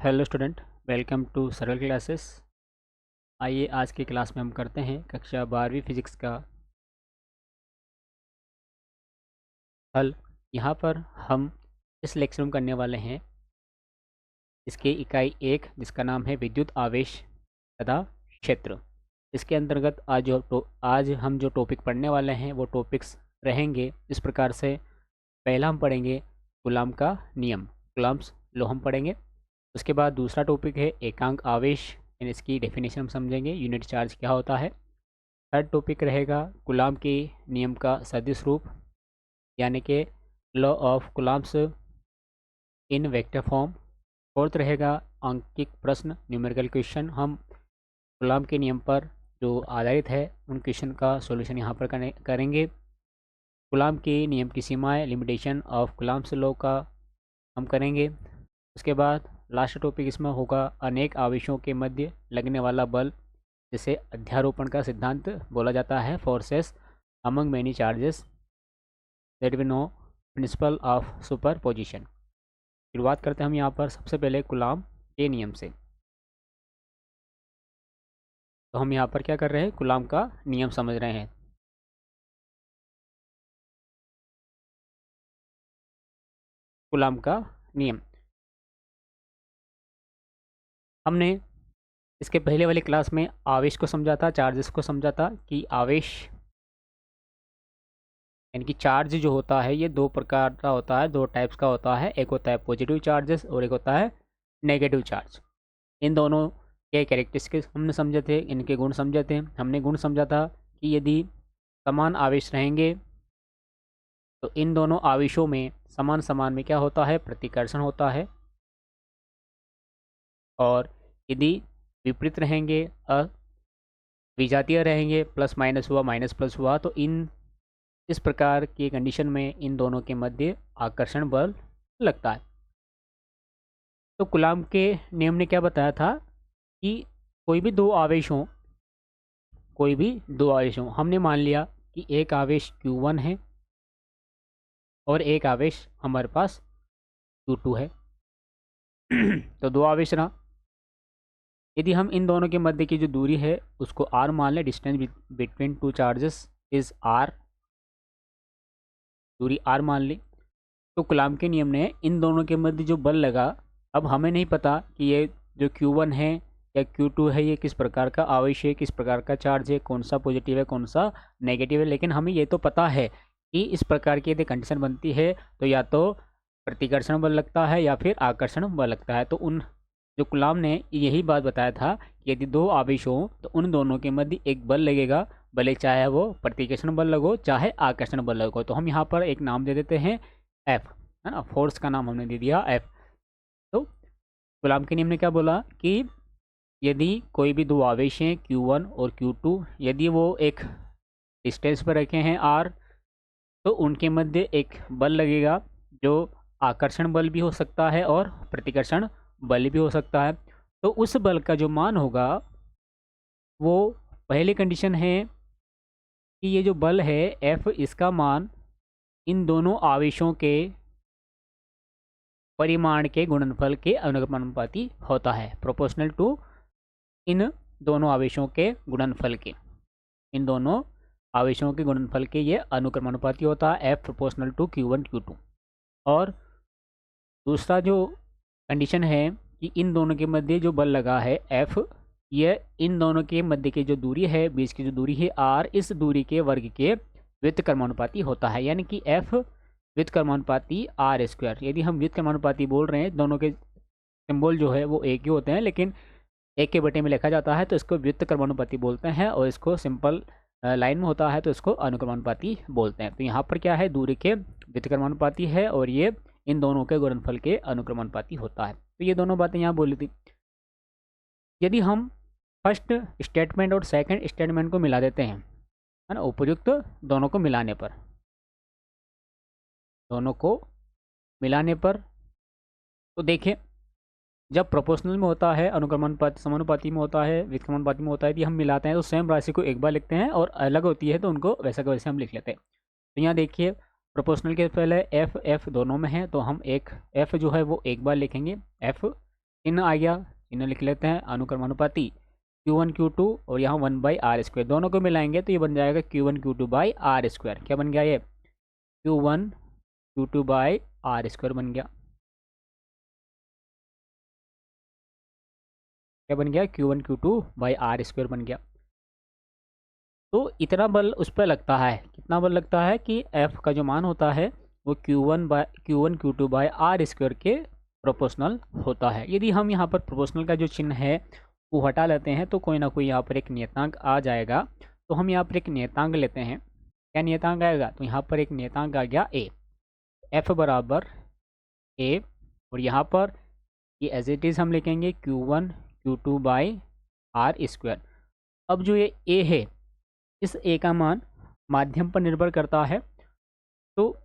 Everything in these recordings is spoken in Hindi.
हेलो स्टूडेंट, वेलकम टू सरल क्लासेस। आइए आज की क्लास में हम करते हैं कक्षा 12वीं फिजिक्स का हल। यहाँ पर हम इस लेक्चर में करने वाले हैं इसके इकाई 1 जिसका नाम है विद्युत आवेश तथा क्षेत्र। इसके अंतर्गत आज हम जो टॉपिक पढ़ने वाले हैं वो टॉपिक्स रहेंगे इस प्रकार से। पहला हम पढ़ेंगे कूलाम का नियम, कूलाम्स लॉ हम पढ़ेंगे। उसके बाद दूसरा टॉपिक है एकांक आवेश, इसकी डेफिनेशन हम समझेंगे, यूनिट चार्ज क्या होता है। थर्ड टॉपिक रहेगा कूलाम के नियम का सदिश रूप यानी कि law of coulombs in vector form. Fourth रहेगा अंकिक प्रश्न, न्यूमेरिकल क्वेश्चन। हम कूलाम के नियम पर जो आधारित है उन क्वेश्चन का सॉल्यूशन यहाँ पर करेंगे। कूलाम के नियम की सीमाएं, लिमिटेशन ऑफ कूलाम्स लॉ का हम करेंगे। उसके बाद लास्ट टॉपिक इसमें होगा अनेक आवेशों के मध्य लगने वाला बल, जिसे अध्यारोपण का सिद्धांत बोला जाता है, forces among many charges that we know, principle of superposition. शुरुआत करते हैं हम यहाँ पर सबसे पहले कूलाम के नियम से। तो हम यहाँ पर क्या कर रहे हैं, कूलाम का नियम समझ रहे हैं। कूलाम का नियम हमने इसके पहले वाली क्लास में आवेश को समझा था, चार्जेस को समझा था कि आवेश यानी कि चार्ज जो होता है ये दो प्रकार का होता है, दो टाइप्स का होता है। एक होता है पॉजिटिव चार्जेस और एक होता है नेगेटिव चार्ज। इन दोनों के कैरेक्टरिस्टिक्स हमने समझे थे, इनके गुण समझे थे। हमने गुण समझा था कि यदि समान आवेश रहेंगे तो इन दोनों आवेशों में समान समान में क्या होता है, प्रतिकर्षण होता है। और यदि विपरीत रहेंगे, विजातीय रहेंगे, प्लस माइनस हुआ, माइनस प्लस हुआ, तो इस प्रकार की कंडीशन में इन दोनों के मध्य आकर्षण बल लगता है। तो कूलाम के नियम ने क्या बताया था कि कोई भी दो आवेश हों, हमने मान लिया कि एक आवेश Q1 है और एक आवेश हमारे पास Q2 है। तो दो आवेश रहा। यदि हम इन दोनों के मध्य की जो दूरी है उसको r मान लें, distance between two charges is r, दूरी r मान ली, तो कूलाम के नियम ने इन दोनों के मध्य जो बल लगा, अब हमें नहीं पता कि ये जो Q1 है या Q2 है ये किस प्रकार का आवेश है, किस प्रकार का चार्ज है, कौन सा पॉजिटिव है कौन सा नेगेटिव है, लेकिन हमें ये तो पता है कि इस प्रकार की यदि कंडीशन बनती है तो या तो प्रतिकर्षण बल लगता है या फिर आकर्षण बल लगता है। तो जो कूलाम ने यही बात बताया था कि यदि दो आवेश हो तो उन दोनों के मध्य एक बल लगेगा, भले चाहे वो प्रतिकर्षण बल लगो चाहे आकर्षण बल लगो। तो हम यहाँ पर एक नाम दे देते हैं F, है ना, फोर्स का नाम हमने दे दिया F। तो कूलाम के नियम ने क्या बोला कि यदि कोई भी दो आवेश हैं Q1 और Q2, यदि वो एक डिस्टेंस पर रखे हैं R, तो उनके मध्य एक बल लगेगा जो आकर्षण बल भी हो सकता है और प्रतिकर्षण बल भी हो सकता है। तो उस बल का जो मान होगा वो पहली कंडीशन है कि ये जो बल है F, इसका मान इन दोनों आवेशों के परिमाण के गुणनफल के अनुपाती होता है, प्रोपोर्शनल टू इन दोनों आवेशों के गुणनफल के, इन दोनों आवेशों के गुणनफल के ये अनुक्रमानुपाती होता है, F proportional to Q1 Q2। और दूसरा जो कंडीशन है कि इन दोनों के मध्य जो बल लगा है F, ये इन दोनों के मध्य की जो दूरी है, बीच की जो दूरी है R, इस दूरी के वर्ग के व्युत्क्रमानुपाती होता है, यानी कि F व्युत्क्रमानुपाती R²। यदि हम व्युत्क्रमानुपाती बोल रहे हैं, दोनों के सिंबल जो है वो एक ही होते हैं लेकिन एक के बटे में लिखा जाता है तो इसको व्युत्क्रमानुपाती बोलते हैं, और इसको सिंपल लाइन में होता है तो इसको अनुक्रमानुपाती बोलते हैं। तो यहाँ पर क्या है, दूरी के व्युत्क्रमानुपाती है और ये इन दोनों के गुणनफल के अनुक्रमानुपाती होता है। तो ये दोनों बातें यहाँ बोली थी। यदि हम फर्स्ट स्टेटमेंट और सेकंड स्टेटमेंट को मिला देते हैं, है ना, उपयुक्त दोनों को मिलाने पर, तो देखिए जब प्रोपोर्शनल में होता है, अनुक्रमानुपाती, समानुपाती में होता है, व्युत्क्रमानुपाती में होता है, यदि हम मिलाते हैं तो सेम राशि को एक बार लिखते हैं और अलग होती है तो उनको वैसा का वैसे हम लिख लेते हैं। तो यहाँ देखिए प्रोपोर्शनल के पहले F दोनों में है तो हम एक F जो है वो एक बार लिखेंगे F, चिन्ह आ गया, चिन्ह लिख लेते हैं, अनुक्रमानुपाती Q1 Q2 और यहाँ 1/r², दोनों को मिलाएंगे तो ये बन जाएगा Q1 Q2/r²। क्या बन गया ये? Q1 Q2/r² बन गया। क्या बन गया? Q1 Q2/r² बन गया। तो इतना बल उस पर लगता है, कितना बल लगता है कि F का जो मान होता है वो Q1 Q2/r² के प्रोपोर्शनल होता है। यदि हम यहाँ पर प्रोपोर्शनल का जो चिन्ह है वो हटा लेते हैं तो कोई ना कोई यहाँ पर एक नियतांक आ जाएगा। तो हम यहाँ पर एक नियतांक लेते हैं। क्या नियतांक आएगा? तो यहाँ पर एक नियतांक आ गया A। F बराबर A, और यहाँ पर ये एज इट इज़ हम लिखेंगे Q1 Q2/r²। अब जो ये A है, इस A का मान माध्यम पर निर्भर करता है। तो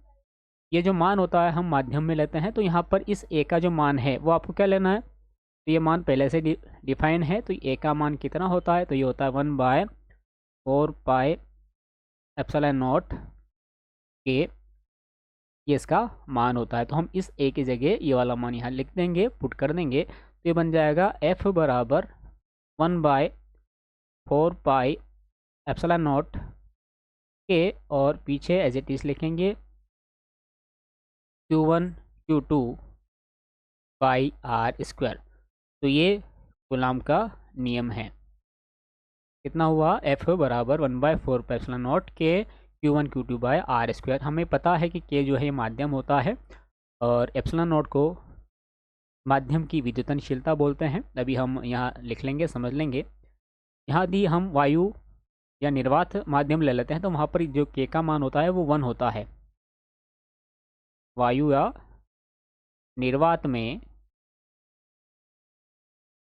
ये जो मान होता है हम माध्यम में लेते हैं। तो यहाँ पर इस A का जो मान है वो आपको क्या लेना है? तो ये मान पहले से डिफाइन है। तो A का मान कितना होता है? तो ये होता है 1/4πε0 के, ये इसका मान होता है। तो हम इस A की जगह ये वाला मान यहाँ लिख देंगे, पुट कर देंगे। तो ये बन जाएगा F बराबर 1/4πε0 के, और पीछे एज इट इज़ लिखेंगे Q1 Q2/r²। तो ये कूलॉम का नियम है। कितना हुआ? F बराबर 1/4πε0 के Q1 Q2/r²। हमें पता है कि K जो है माध्यम होता है और ε0 को माध्यम की विद्युतनशीलता बोलते हैं। अभी हम यहाँ लिख लेंगे, समझ लेंगे। यहाँ यदि हम वायु या निर्वात माध्यम ले लेते हैं तो वहाँ पर जो K का मान होता है वो 1 होता है। वायु या निर्वात में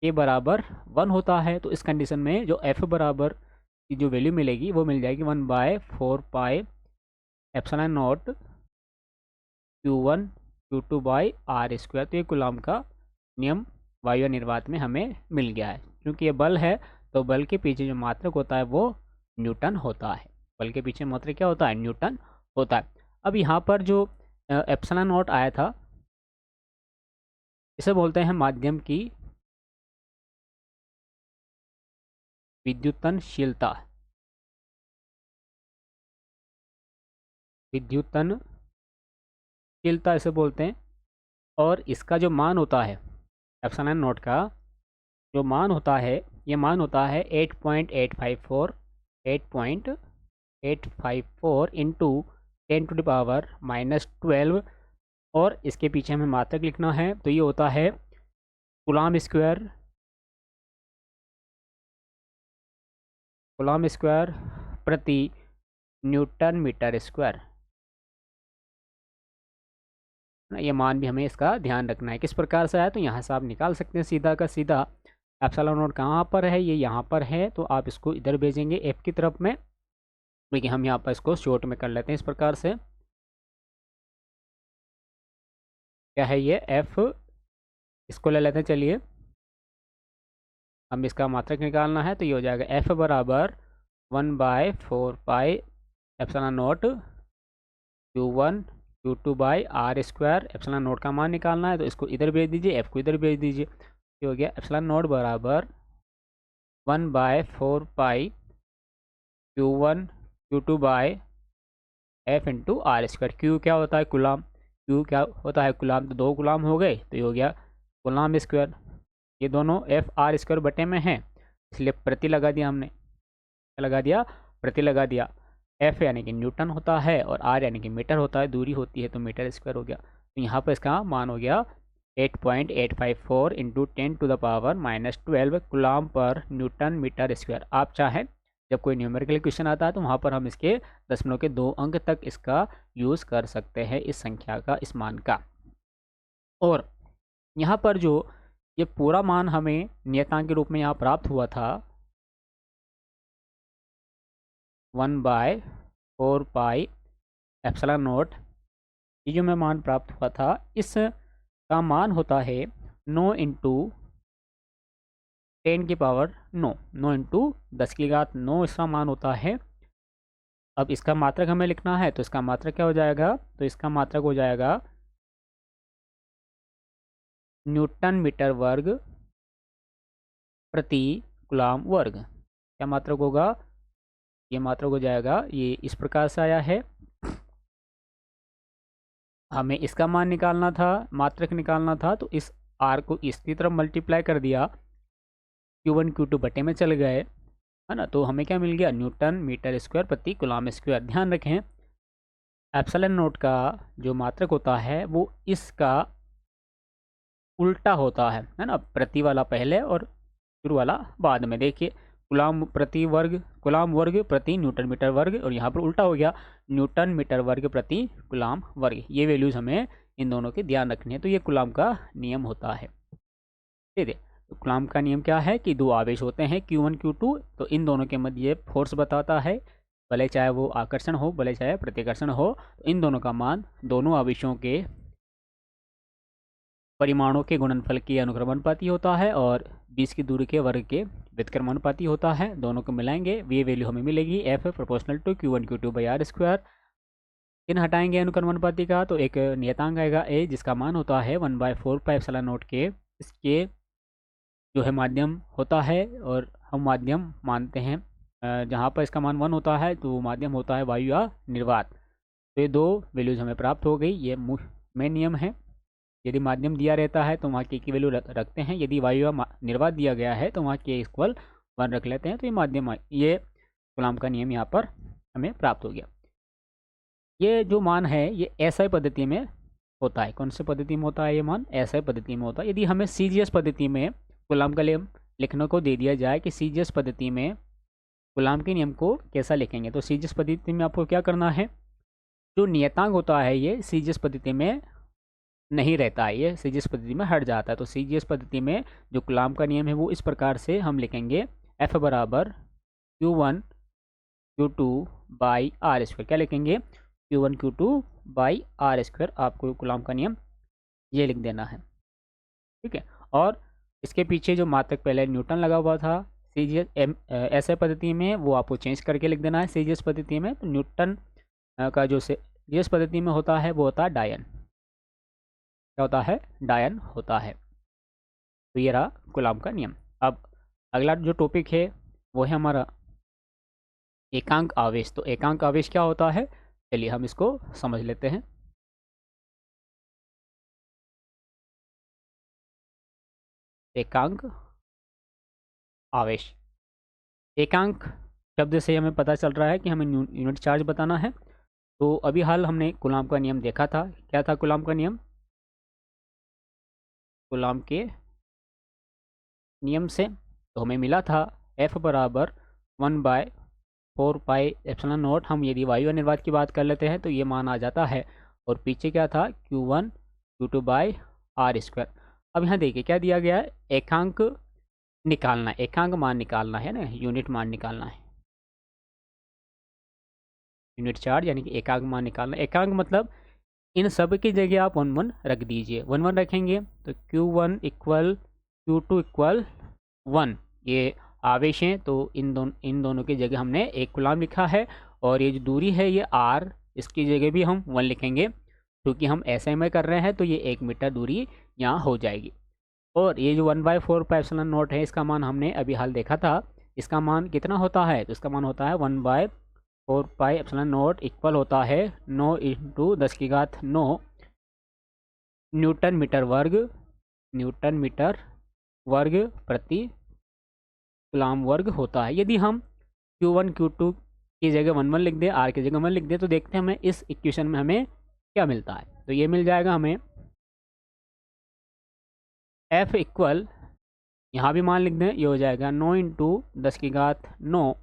K बराबर 1 होता है। तो इस कंडीशन में जो F बराबर की जो वैल्यू मिलेगी वो मिल जाएगी 1/4πε0 Q1 Q2/r²। तो ये कूलॉम का नियम वायु निर्वात में हमें मिल गया है। क्योंकि ये बल है तो बल के पीछे जो मात्रक होता है वो न्यूटन होता है। बल के पीछे मात्रक क्या होता है? न्यूटन होता है। अब यहाँ पर जो ε0 आया था इसे बोलते हैं माध्यम की विद्युतनशीलता। विद्युतनशीलता इसे बोलते हैं। और इसका जो मान होता है ε0 का जो मान होता है, ये मान होता है 8.854 इंटू 10⁻⁻12। और इसके पीछे हमें मात्रक लिखना है तो ये होता है कूलॉम स्क्वायर प्रति न्यूटन मीटर स्क्वायर। ये मान भी हमें इसका ध्यान रखना है। किस प्रकार से आया? तो यहाँ से आप निकाल सकते हैं सीधा का सीधा। ε0 कहाँ पर है? ये यहाँ पर है, तो आप इसको इधर भेजेंगे F की तरफ में। देखिए हम यहाँ पर इसको शॉर्ट में कर लेते हैं इस प्रकार से। क्या है ये? F, इसको ले लेते हैं। चलिए हम इसका मात्रक निकालना है तो ये हो जाएगा F बराबर 1/4πε0 Q1 Q2/r²। ε0 का मान निकालना है तो इसको इधर भेज दीजिए, F को इधर भेज दीजिए। ये हो गया ε0 बराबर 1/4π Q1 Q2/f into r²। Q क्या होता है? कूलॉम। Q क्या होता है? कूलॉम। तो 2 कूलॉम हो गए तो ये हो गया कूलॉम स्क्वायर। ये दोनों F r² बटे में हैं, इसलिए प्रति लगा दिया हमने। क्या लगा दिया? प्रति लगा दिया। F यानी कि न्यूटन होता है और R यानी कि मीटर होता है, दूरी होती है तो मीटर स्क्वायर हो गया। तो यहाँ पर इसका मान हो गया 8.854 इंटू 10⁻⁻12 कूलॉम पर न्यूटन मीटर स्क्वायर। आप चाहें जब कोई न्यूमेरिकल क्वेश्चन आता है तो वहाँ पर हम इसके दशमलव के 2 अंक तक इसका यूज़ कर सकते हैं, इस संख्या का, इस मान का। और यहाँ पर जो ये पूरा मान हमें नियतांक के रूप में यहाँ प्राप्त हुआ था 1/4πε0, ये जो मैं मान प्राप्त हुआ था इसका मान होता है 9 इंटू 10⁻9, 9 इंटू 10⁻9 इसका मान होता है। अब इसका मात्रक हमें लिखना है तो इसका मात्रक क्या हो जाएगा? तो इसका मात्रक हो जाएगा न्यूटन मीटर वर्ग प्रति कूलम वर्ग। क्या मात्रक होगा? ये मात्रक हो जाएगा, ये इस प्रकार से आया है, हमें इसका मान निकालना था, मात्रक निकालना था, तो इस आर को इसकी तरफ मल्टीप्लाई कर दिया, Q1 Q2 बटे में चल गए, है ना, तो हमें क्या मिल गया? न्यूटन मीटर स्क्वायर प्रति कूलम स्क्वायर। ध्यान रखें, एप्सिलॉन नोट का जो मात्रक होता है वो इसका उल्टा होता है ना, प्रति वाला पहले और शुरू वाला बाद में। देखिए, कूलम प्रति वर्ग, कूलम वर्ग प्रति न्यूटन मीटर वर्ग, और यहाँ पर उल्टा हो गया, न्यूटन मीटर वर्ग प्रति कूलम वर्ग। ये वैल्यूज़ हमें इन दोनों के ध्यान रखनी है। तो ये कूलम का नियम होता है। ठीक है, तो कूलम का नियम क्या है कि दो आवेश होते हैं Q1 Q2, तो इन दोनों के मध्य फोर्स बताता है, भले चाहे वो आकर्षण हो भले चाहे प्रतिकर्षण हो, तो इन दोनों का मान दोनों आवेशों के परिमाणों के गुणनफल के अनुक्रमानुपाती होता है और बीच की दूरी के वर्ग के व्युत्क्रमानुपाती होता है। दोनों को मिलाएंगे, ये वैल्यू हमें मिलेगी F proportional to Q1 Q2 by are square. इन हटाएंगे अनुक्रमानुपाती का, तो एक नियतांक आएगा A, जिसका मान होता है 1/4 पाई एप्सिलॉन नोट के। इसके जो है माध्यम होता है, और हम माध्यम मानते हैं जहाँ पर इसका मान 1 होता है, तो वो माध्यम होता है वायु या निर्वात। तो ये दो वैल्यूज़ हमें प्राप्त हो गई। ये मेन नियम है। यदि माध्यम दिया रहता है तो वहाँ के की वैल्यू रखते हैं, यदि वायु या निर्वात दिया गया है तो वहाँ के इक्वल 1 रख लेते हैं। तो ये माध्यम, ये कूलम का नियम यहाँ पर हमें प्राप्त हो गया। ये जो मान है ये एसआई पद्धति में होता है। कौन सी पद्धति में होता है? ये मान एसआई पद्धति में होता है। यदि हमें सीजीएस पद्धति में कूलम का नियम लिखने को दे दिया जाए कि सीजीएस पद्धति में कूलम के नियम को कैसा लिखेंगे, तो सीजीएस पद्धति में आपको क्या करना है, जो नियतांक होता है ये सीजीएस पद्धति में नहीं रहता है, ये सीजीएस पद्धति में हट जाता है। तो सीजीएस पद्धति में जो कूलम का नियम है वो इस प्रकार से हम लिखेंगे, F बराबर Q1 Q2 by are square. क्या लिखेंगे? Q1 Q2 by are square. आपको कूलम का नियम ये लिख देना है। ठीक है, और इसके पीछे जो मात्रक पहले न्यूटन लगा हुआ था सीजीएस एसआई पद्धति में, वो आपको चेंज करके लिख देना है सीजीएस पद्धति में। तो न्यूटन का जो सीजीएस पद्धति में होता है वो होता है डायन। क्या होता है? डायन होता है। तो ये रहा कूलम का नियम। अब अगला जो टॉपिक है वो है हमारा एकांक आवेश। तो एकांक आवेश क्या होता है, चलिए हम इसको समझ लेते हैं। एकांक आवेश, एकांक शब्द से हमें पता चल रहा है कि हमें यूनिट चार्ज बताना है। तो अभी हाल हमने कूलम का नियम देखा था। क्या था कूलम का नियम? कूलम के नियम से तो हमें मिला था F बराबर 1/4 पाई एप्सिलॉन नॉट। हम यदि वायु निर्वात की बात कर लेते हैं तो ये मान आ जाता है, और पीछे क्या था? Q1 Q2 by are square. अब यहाँ देखिए क्या दिया गया है, एकांक निकालना है, एकांक मान निकालना है ना, यूनिट मान निकालना है, यूनिट चार्ज यानी कि एकांक मान निकालना। एकांक मतलब इन सब की जगह आप 1 1 रख दीजिए। 1 1 रखेंगे तो Q1 इक्वल Q2 इक्वल 1, ये आवेश हैं, तो इन दोनों की जगह हमने एक कूलम लिखा है। और ये जो दूरी है ये r, इसकी जगह भी हम 1 लिखेंगे, क्योंकि हम ऐसे में कर रहे हैं तो ये 1 मीटर दूरी यहाँ हो जाएगी। और ये जो 1/4 पाई एप्सिलॉन नॉट है, इसका मान हमने अभी हाल देखा था। इसका मान कितना होता है? तो इसका मान होता है 1/4 पाई एप्सिलॉन नॉट इक्वल होता है 9 इंटू 10⁹ न्यूटन मीटर वर्ग, न्यूटन मीटर वर्ग प्रति कूलम वर्ग होता है। यदि हम Q1 Q2 की जगह 1 1 लिख दें, R की जगह 1 लिख दें, तो देखते हैं हमें इस इक्वेशन में हमें क्या मिलता है। तो ये मिल जाएगा हमें F इक्वल, यहाँ भी मान लिख दें, ये हो जाएगा 9 इंटू 10⁹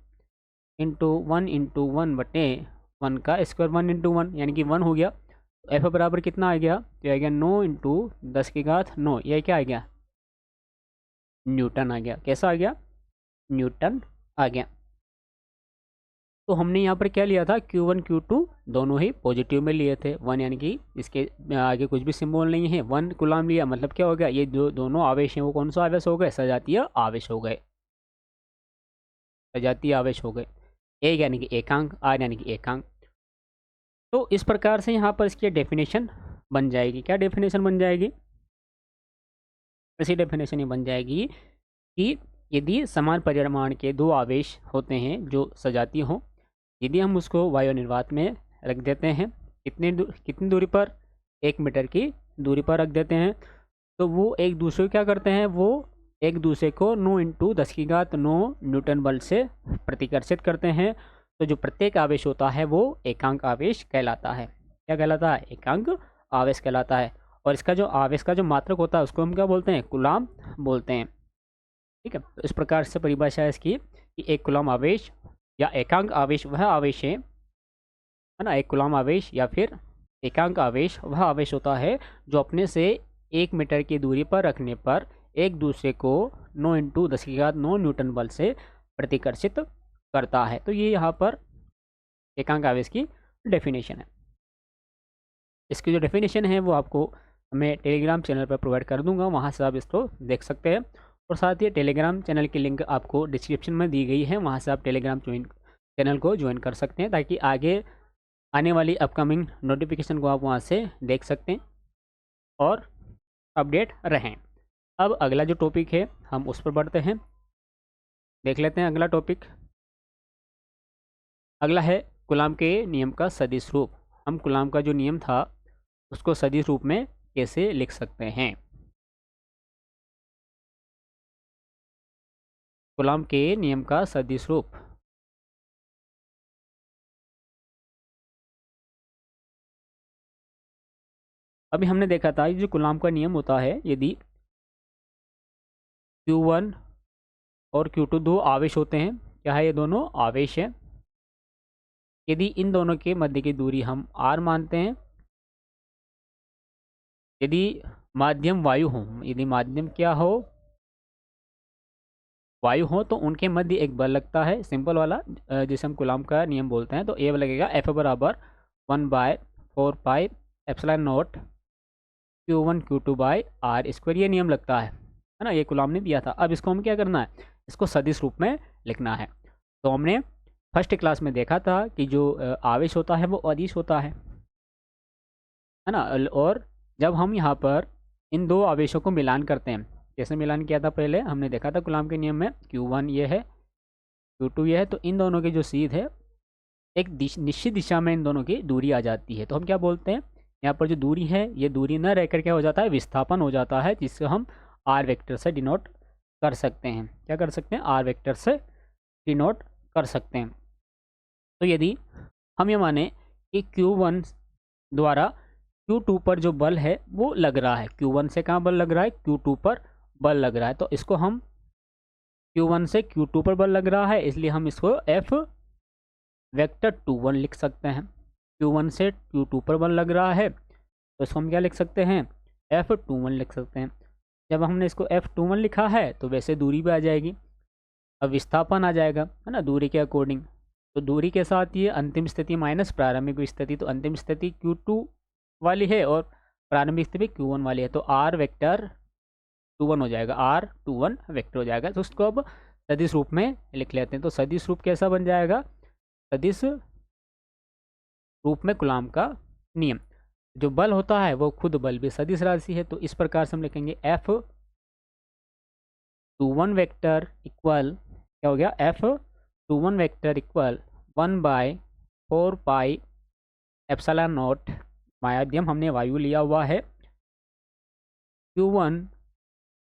इंटू 1 इंटू 1 बटे 1 का स्क्वायर, 1 इंटू 1 यानी कि 1 हो गया। तो F बराबर कितना आ गया? तो आ गया 9 इंटू 10⁹ यह क्या आ गया? न्यूटन आ गया। कैसा आ गया? न्यूटन आ गया। तो हमने यहाँ पर क्या लिया था? Q1 Q2 दोनों ही पॉजिटिव में लिए थे। 1 यानी कि इसके आगे कुछ भी सिंबल नहीं है, 1 कूलम लिया, मतलब क्या हो गया, ये जो दोनों आवेश हैं वो कौन सा आवेश हो गए? सजातीय आवेश हो गए, सजातीय आवेश हो गए। एक यानी कि एकांक, आर यानी कि एकांक। तो इस प्रकार से यहाँ पर इसकी डेफिनेशन बन जाएगी। क्या डेफिनेशन बन जाएगी? ऐसी डेफिनेशन ये बन जाएगी कि यदि समान परिमाण के दो आवेश होते हैं जो सजातीय हों, यदि हम उसको वायु निर्वात में रख देते हैं, कितनी दूरी पर, 1 मीटर की दूरी पर रख देते हैं, तो वो एक दूसरे को क्या करते हैं, वो एक दूसरे को 9 × 10⁻9 न्यूटन बल से प्रतिकर्षित करते हैं। तो जो प्रत्येक आवेश होता है वो एकांक आवेश कहलाता है। क्या कहलाता है? एकांक आवेश कहलाता है। और इसका जो आवेश का जो मात्रक होता है उसको हम क्या बोलते हैं? कूलाम बोलते हैं। ठीक है, तो इस प्रकार से परिभाषा है इसकी कि एक कूलाम आवेश या एकांक आवेश वह आवेश है ना, एक कूलाम आवेश या फिर एकांक आवेश वह आवेश होता है जो अपने से 1 मीटर की दूरी पर रखने पर एक दूसरे को 9 × 10⁻9 न्यूटन बल से प्रतिकर्षित करता है। तो ये यहाँ पर एकांक आवेश की डेफिनेशन है। इसकी जो डेफिनेशन है वो आपको मैं टेलीग्राम चैनल पर प्रोवाइड कर दूंगा, वहाँ से आप इसको देख सकते हैं। और साथ ही टेलीग्राम चैनल की लिंक आपको डिस्क्रिप्शन में दी गई है, वहाँ से आप टेलीग्राम चैनल को ज्वाइन कर सकते हैं ताकि आगे आने वाली अपकमिंग नोटिफिकेशन को आप वहाँ से देख सकते हैं और अपडेट रहें। अब अगला जो टॉपिक है हम उस पर बढ़ते हैं, देख लेते हैं अगला टॉपिक। अगला है कूलाम के नियम का सदिश रूप। हम कूलाम का जो नियम था उसको सदिश रूप में कैसे लिख सकते हैं? कूलाम के नियम का सदिश रूप। अभी हमने देखा था ये जो कूलाम का नियम होता है, यदि Q1 और Q2 दो आवेश होते हैं, क्या है? ये दोनों आवेश हैं। यदि इन दोनों के मध्य की दूरी हम r मानते हैं, यदि माध्यम वायु हो, यदि माध्यम क्या हो? वायु हो, तो उनके मध्य एक बल लगता है, सिंपल वाला, जिसे हम कूलाम का नियम बोलते हैं। तो ए लगेगा F बराबर 1/4πε0 Q1 Q2/r²। ये नियम लगता है ना, ये कूलाम ने दिया था। अब इसको हम क्या करना है? इसको सदिश रूप में लिखना है। तो हमने फर्स्ट क्लास में देखा था कि जो आवेश होता है वो अदिश होता है ना। और जब हम यहाँ पर इन दो आवेशों को मिलान करते हैं, कैसे मिलान किया था पहले हमने देखा था कूलाम के नियम में, Q1 ये है, Q2 ये है, तो इन दोनों की जो सीध है एक निश्चित दिशा में इन दोनों की दूरी आ जाती है। तो हम क्या बोलते हैं, यहाँ पर जो दूरी है ये दूरी न रहकर क्या हो जाता है? विस्थापन हो जाता है, जिससे हम r वेक्टर से डिनोट कर सकते हैं। क्या कर सकते हैं? r वेक्टर से डिनोट कर सकते हैं। तो यदि हम ये माने कि Q1 द्वारा Q2 पर जो बल है वो लग रहा है, Q1 से कहाँ बल लग रहा है? Q2 पर बल लग रहा है। तो इसको हम Q1 से Q2 पर बल लग रहा है, इसलिए हम इसको F वेक्टर 21 लिख सकते हैं। Q1 से Q2 पर बल लग रहा है तो इसको हम क्या लिख सकते हैं? F21 लिख सकते हैं। जब हमने इसको F21 लिखा है तो वैसे दूरी भी आ जाएगी, अब विस्थापन आ जाएगा, है ना, दूरी के अकॉर्डिंग। तो दूरी के साथ ये अंतिम स्थिति माइनस प्रारंभिक स्थिति, तो अंतिम स्थिति Q2 वाली है और प्रारंभिक स्थिति Q1 वाली है, तो R वेक्टर 21 हो जाएगा, R21 वेक्टर हो जाएगा। तो उसको अब सदिश रूप में लिख लेते हैं। तो सदिश रूप कैसा बन जाएगा? सदिश रूप में कूलाम का नियम, जो बल होता है वो खुद बल भी सदिश राशि है। तो इस प्रकार से हम लिखेंगे F21 वेक्टर इक्वल, क्या हो गया? F21 वेक्टर इक्वल 1/4πε0, माध्यम हमने वायु लिया हुआ है, Q1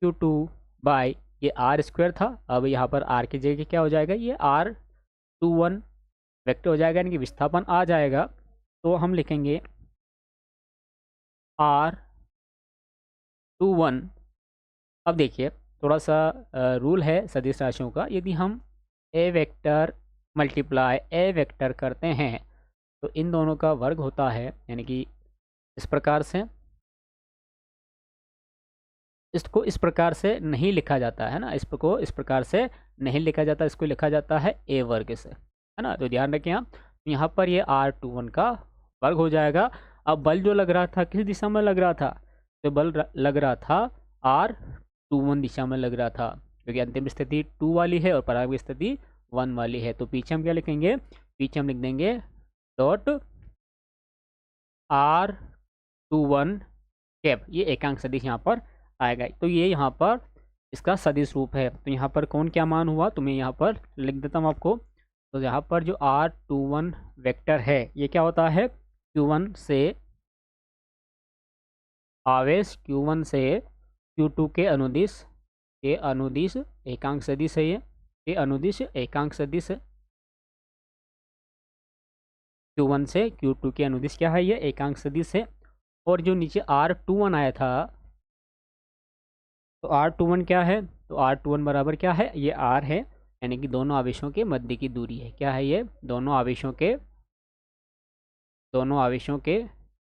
Q2 बाय ये r² था, अब यहाँ पर r की जगह क्या हो जाएगा? ये R21 वेक्टर हो जाएगा, यानी कि विस्थापन आ जाएगा। तो हम लिखेंगे R21। अब देखिए थोड़ा सा रूल है सदिश राशियों का, यदि हम ए वेक्टर मल्टीप्लाई ए वेक्टर करते हैं तो इन दोनों का वर्ग होता है, यानी कि इस प्रकार से, इसको इस प्रकार से नहीं लिखा जाता है ना, इसको इस प्रकार से नहीं लिखा जाता, इसको लिखा जाता है ए वर्ग से, है ना। तो ध्यान रखें आप, यहाँ पर ये R21 का वर्ग हो जाएगा। अब बल जो लग रहा था किस दिशा में लग रहा था? तो बल लग रहा था R21 दिशा में लग रहा था, क्योंकि अंतिम स्थिति 2 वाली है और प्रारंभिक स्थिति 1 वाली है। तो पीछे हम क्या लिखेंगे? पीछे हम लिख देंगे डॉट R21 कैप, ये एकांक सदिश यहाँ पर आएगा। तो ये यहाँ पर इसका सदिश रूप है। तो यहाँ पर कौन क्या मान हुआ, तो मैं यहाँ पर लिख देता हूँ आपको। तो यहाँ पर जो R21 वेक्टर है ये क्या होता है, Q1 से आवेश Q1 से Q2 के अनुदिश एकांक सदिश है ये अनुदिश एकांक सदिश है। Q1 से Q2 के अनुदिश क्या है, ये एकांक सदिश है। और जो नीचे R21 आया था, तो R21 क्या है, तो R21 बराबर क्या है, ये R है, यानी कि दोनों आवेशों के मध्य की दूरी है। क्या है ये, दोनों आवेशों के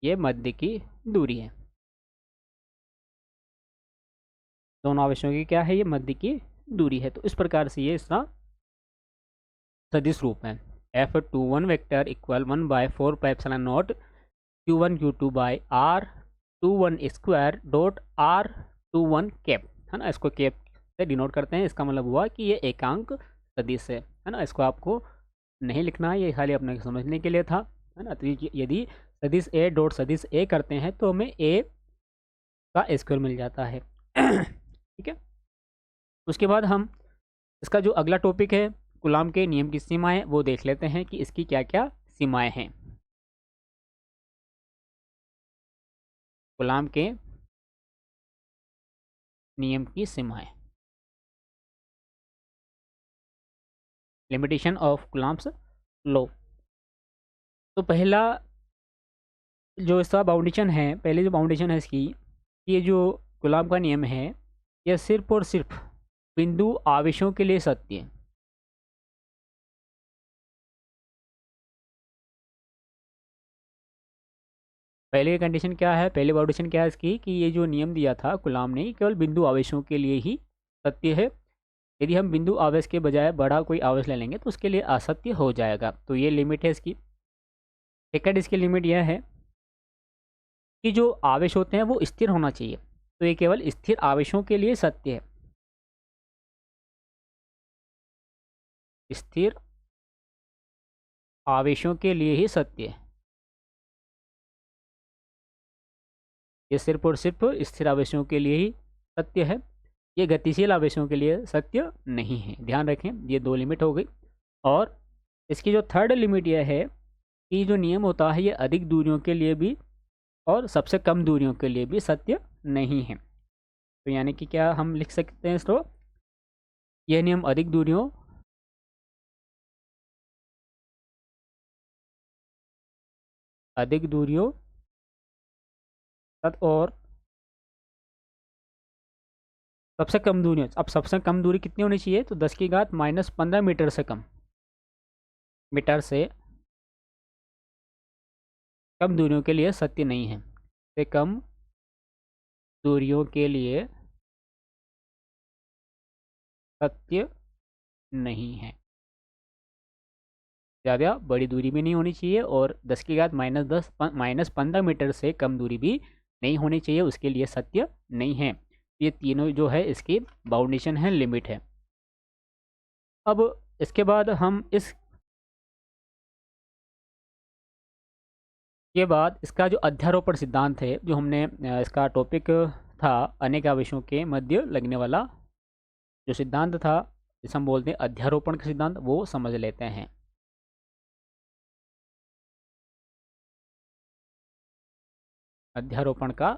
ये मध्य की दूरी है। दोनों आवेशों की क्या है, ये मध्य की दूरी है। तो इस प्रकार से ये इसका सदिश रूप है। F21 vector equal 1/4πε0 Q1 Q2 by R21 square dot R21 cap, है ना। इसको कैप से डिनोट करते हैं। इसका मतलब हुआ कि ये एकांक सदिश है ना। इसको आपको नहीं लिखना है, ये खाली अपने समझने के लिए था, है ना। तो यदि सदिश ए डॉट सदिश ए करते हैं तो हमें ए का स्क्वायर मिल जाता है। ठीक है। उसके बाद हम इसका जो अगला टॉपिक है कूलाम के नियम की सीमाएं, वो देख लेते हैं कि इसकी क्या क्या सीमाएं हैं। कूलाम के नियम की सीमाएं, लिमिटेशन ऑफ कूलाम्स लॉ। तो पहला जो इसका बाउंडेशन है, पहले जो बाउंडेशन है इसकी, ये जो कूलाम का नियम है यह सिर्फ और सिर्फ बिंदु आवेशों के लिए सत्य है। पहले कंडीशन क्या है, पहले बाउंडेशन क्या है इसकी, कि ये जो नियम दिया था कूलाम ने केवल बिंदु आवेशों के लिए ही सत्य है। यदि हम बिंदु आवेश के बजाय बड़ा कोई आवेश ले लेंगे तो उसके लिए असत्य हो जाएगा। तो ये लिमिट है इसकी। सेकंड इसकी लिमिट यह है कि जो आवेश होते हैं वो स्थिर होना चाहिए। तो ये केवल स्थिर आवेशों के लिए सत्य है। स्थिर आवेशों के लिए ही सत्य है। ये सिर्फ और सिर्फ स्थिर आवेशों के लिए ही सत्य है। ये गतिशील आवेशों के लिए सत्य नहीं है। ध्यान रखें, ये दो लिमिट हो गई। और इसकी जो थर्ड लिमिट यह है कि जो नियम होता है ये अधिक दूरियों के लिए भी और सबसे कम दूरियों के लिए भी सत्य नहीं है। तो यानी कि क्या हम लिख सकते हैं इसको, यह नियम अधिक दूरियों तक और सबसे कम दूरी। अब सबसे कम दूरी कितनी होनी चाहिए, तो 10⁻⁻15 मीटर से कम, मीटर से कम दूरियों के लिए सत्य नहीं है। से कम दूरियों के लिए सत्य नहीं है। ज़्यादा बड़ी दूरी भी नहीं होनी चाहिए और 10⁻−10 -15 मीटर से कम दूरी भी नहीं होनी चाहिए, उसके लिए सत्य नहीं है। ये तीनों जो है इसकी बाउंडेशन है, लिमिट है। अब इसके बाद हम इसके बाद इसका जो अध्यारोपण सिद्धांत है, जो हमने इसका टॉपिक था अनेक आवेशों के मध्य लगने वाला जो सिद्धांत था, जिसे हम बोलते हैं अध्यारोपण का सिद्धांत, वो समझ लेते हैं। अध्यारोपण का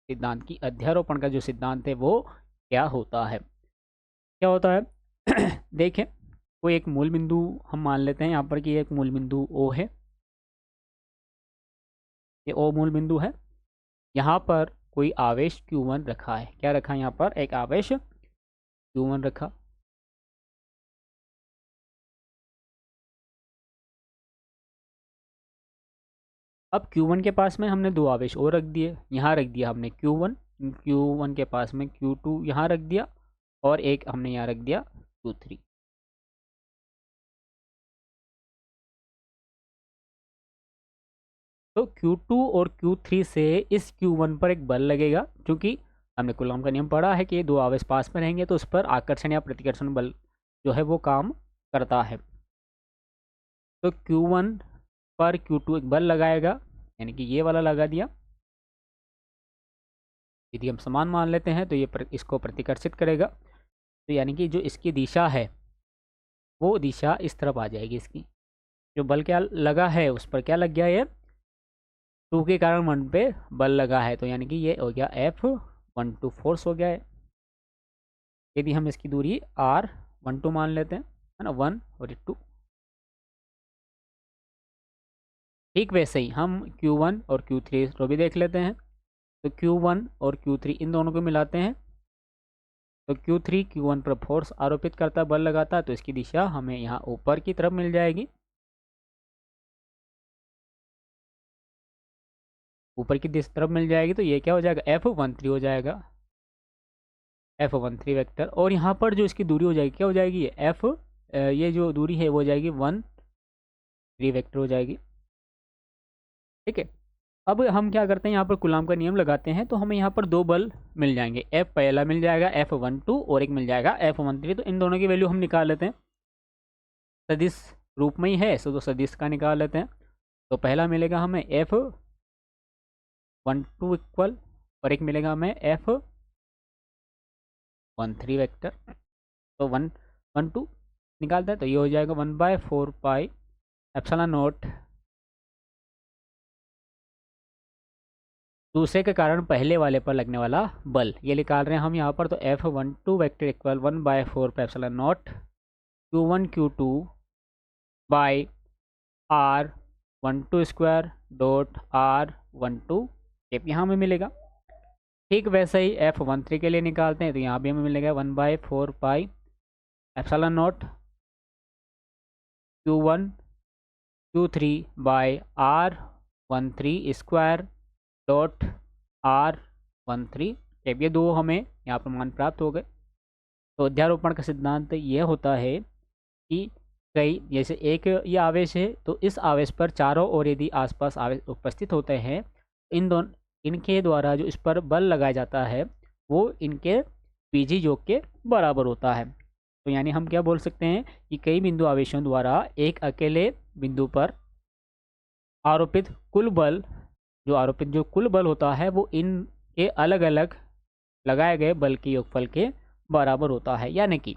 सिद्धांत की अध्यारोपण का जो सिद्धांत है वो क्या होता है, क्या होता है। देखें, कोई एक मूल बिंदु हम मान लेते हैं यहाँ पर कि एक मूल बिंदु O है। ये O मूल बिंदु है। यहाँ पर कोई आवेश Q1 रखा है। क्या रखा है, यहाँ पर एक आवेश Q1 रखा। अब Q1 के पास में हमने दो आवेश और रख दिए। यहाँ रख दिया हमने Q1 के पास में Q2 यहाँ रख दिया और एक हमने यहाँ रख दिया Q3। तो Q2 और Q3 से इस Q1 पर एक बल लगेगा, क्योंकि हमने कूलॉम का नियम पढ़ा है कि दो आवेश पास में रहेंगे तो उस पर आकर्षण या प्रतिकर्षण बल जो है वो काम करता है। तो Q1 पर Q2 एक बल लगाएगा, यानी कि ये वाला लगा दिया। यदि हम समान मान लेते हैं तो ये इसको प्रतिकर्षित करेगा, तो यानी कि जो इसकी दिशा है वो दिशा इस तरफ आ जाएगी। इसकी जो बल क्या लगा है उस पर क्या लग गया, ये 2 के कारण 1 पे बल लगा है, तो यानी कि ये हो गया F12 फोर्स हो गया है। यदि हम इसकी दूरी R12 मान लेते हैं, है ना, 1 और 2। ठीक वैसे ही हम Q1 और Q3 को भी देख लेते हैं। तो Q1 और Q3 इन दोनों को मिलाते हैं, तो Q3 Q1 पर फोर्स आरोपित करता, बल लगाता है, तो इसकी दिशा हमें यहाँ ऊपर की तरफ मिल जाएगी, ऊपर की तरफ मिल जाएगी। तो ये क्या हो जाएगा, F13 हो जाएगा, F13 वेक्टर। और यहाँ पर जो इसकी दूरी हो जाएगी क्या हो जाएगी, ये जो दूरी है वो हो जाएगी 13 वेक्टर हो जाएगी। ठीक है, अब हम क्या करते हैं, यहाँ पर कूलॉम का नियम लगाते हैं, तो हमें यहाँ पर 2 बल मिल जाएंगे। F पहला मिल जाएगा F12 और एक मिल जाएगा F13। तो इन दोनों की वैल्यू हम निकाल लेते हैं, सदिश रूप में ही है तो सदिश का निकाल लेते हैं। तो पहला मिलेगा हमें F12 इक्वल, और एक मिलेगा हमें F13 वेक्टर। तो 1 1 2 निकालते हैं, तो ये हो जाएगा 1/4 पाई एप्सिलॉन नॉट दूसरे के कारण पहले वाले पर लगने वाला बल, ये निकाल रहे हैं हम यहाँ पर। तो F12 vector equal 1/4 pi epsilon not Q1 Q2 by R12 square dot R12 cap यहाँ हमें मिलेगा। ठीक वैसे ही F13 के लिए निकालते हैं, तो यहाँ भी हमें मिलेगा 1/4 पाई epsilon not Q1 Q3 by R13 square dot R13 cap. ये दो हमें यहाँ पर मान प्राप्त हो गए। तो अध्यारोपण का सिद्धांत ये होता है कि कई जैसे एक ये आवेश है, तो इस आवेश पर चारों ओर यदि आसपास आवेश उपस्थित होते हैं, इनके द्वारा जो इस पर बल लगाया जाता है वो इनके पीजी योग के बराबर होता है। तो यानी हम क्या बोल सकते हैं कि कई बिंदु आवेशों द्वारा एक अकेले बिंदु पर आरोपित कुल बल, जो कुल बल होता है वो इनके अलग अलग लगाए गए बल के योगफल के बराबर होता है। यानी कि